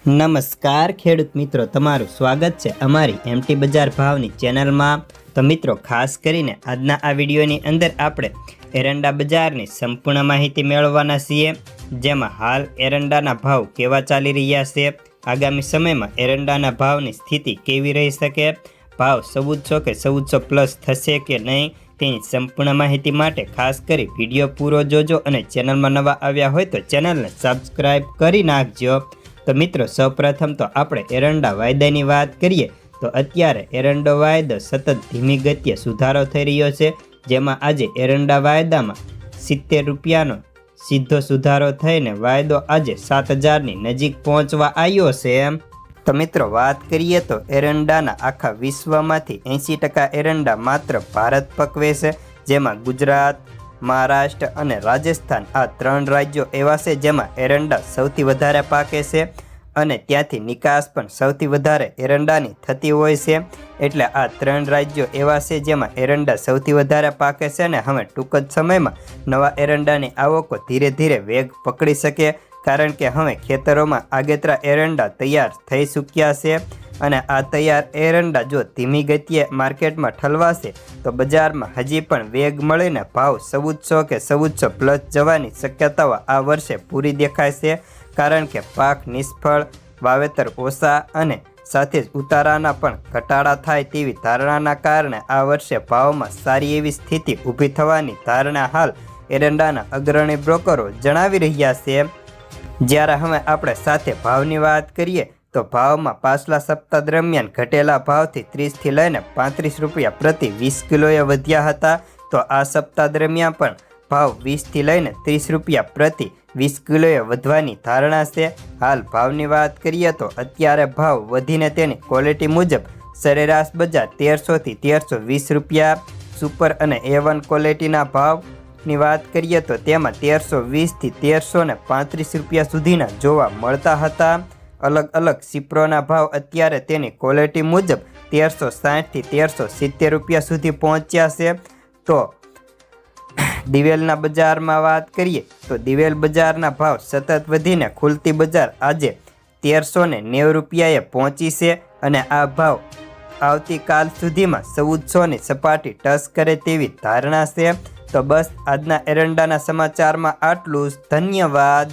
નમસ્કાર ખેડૂત મિત્રો, તમારું સ્વાગત છે અમારી એમટી બજાર ભાવની ચેનલમાં। તો મિત્રો, ખાસ કરીને આજના આ વિડીયોની અંદર આપણે એરંડા બજારની સંપૂર્ણ માહિતી મેળવવાના છીએ, જેમાં હાલ એરંડાના ભાવ કેવા ચાલી રહ્યા છે, આગામી સમયમાં એરંડાના ભાવની સ્થિતિ કેવી રહી શકે, ભાવ 1400 કે 1400+ થશે કે નહીં, તેની સંપૂર્ણ માહિતી માટે ખાસ કરી વિડીયો પૂરો જોજો અને ચેનલમાં નવા આવ્યા હોય તો ચેનલને સબસ્ક્રાઈબ કરી નાખજો। તો મિત્રો, સૌપ્રથમ તો આપણે એરંડા વાયદાની વાત કરીએ તો અત્યારે એરંડો વાયદો સતત ધીમી ગતિએ સુધારો થઈ રહ્યો છે, જેમાં આજે એરંડા વાયદામાં 70 રૂપિયાનો સીધો સુધારો થઈને વાયદો આજે 7000ની નજીક પહોંચવા આવ્યો છે। તો મિત્રો, વાત કરીએ તો એરંડાના આખા વિશ્વમાંથી 80% એરંડા માત્ર ભારત પકવે છે, જેમાં ગુજરાત, મહારાષ્ટ્ર અને રાજસ્થાન આ 3 રાજ્યો એવા છે જેમાં એરંડા સૌથી વધારે પાકે છે અને ત્યાંથી નિકાસ પણ સૌથી વધારે એરંડાની થતી હોય છે। એટલે આ 3 રાજ્યો એવા છે જેમાં એરંડા સૌથી વધારે પાકે છે અને હવે ટૂંક જ સમયમાં નવા એરંડાની આવકો ધીરે ધીરે વેગ પકડી શકે, કારણ કે હવે ખેતરોમાં આગેતરા એરંડા તૈયાર થઈ ચૂક્યા છે અને આ તૈયાર એરંડા જો ધીમી ગતિએ માર્કેટમાં ઠલવાશે તો બજારમાં હજી પણ વેગ મળીને ભાવ 1400 કે 1400+ જવાની શક્યતાઓ આ વર્ષે પૂરી દેખાય છે, કારણ કે પાક નિષ્ફળ, વાવેતર ઓછા અને સાથે જ ઉતારાના પણ ઘટાડા થાય તેવી ધારણાના કારણે આ વર્ષે ભાવમાં સારી એવી સ્થિતિ ઊભી થવાની ધારણા હાલ એરંડાના અગ્રણી બ્રોકરો જણાવી રહ્યા છે। જ્યારે હવે આપણે સાથે ભાવની વાત કરીએ તો ભાવમાં પાછલા સપ્તાહ દરમિયાન ઘટેલા ભાવથી 30 થી લઈને 35 રૂપિયા પ્રતિ 20 કિલોએ વધ્યા હતા, તો આ સપ્તાહ દરમિયાન પણ ભાવ 20 થી લઈને 30 રૂપિયા પ્રતિ 20 કિલોએ વધવાની ધારણા છે। હાલ ભાવની વાત કરીએ તો અત્યારે ભાવ વધીને તેની ક્વોલિટી મુજબ સરેરાશ બજાર 1300 થી 1320 રૂપિયા, સુપર અને A1 ક્વોલિટીના ભાવની વાત કરીએ તો તેમાં 1320 થી 1335 રૂપિયા સુધીના જોવા મળતા હતા। અલગ અલગ સિપ્રોના ભાવ અત્યારે તેની ક્વોલિટી મુજબ 1360 થી 1370 રૂપિયા સુધી પહોંચ્યા છે। તો દિવેલના બજારમાં વાત કરીએ તો દિવેલ બજારના ભાવ સતત વધીને ખુલતી બજાર આજે 1390 રૂપિયાએ પહોંચી છે અને આ ભાવ આવતીકાલ સુધીમાં 1400ની સપાટી ટચ કરે તેવી ધારણા છે। તો બસ આજના એરંડાના સમાચારમાં આટલું જ। ધન્યવાદ।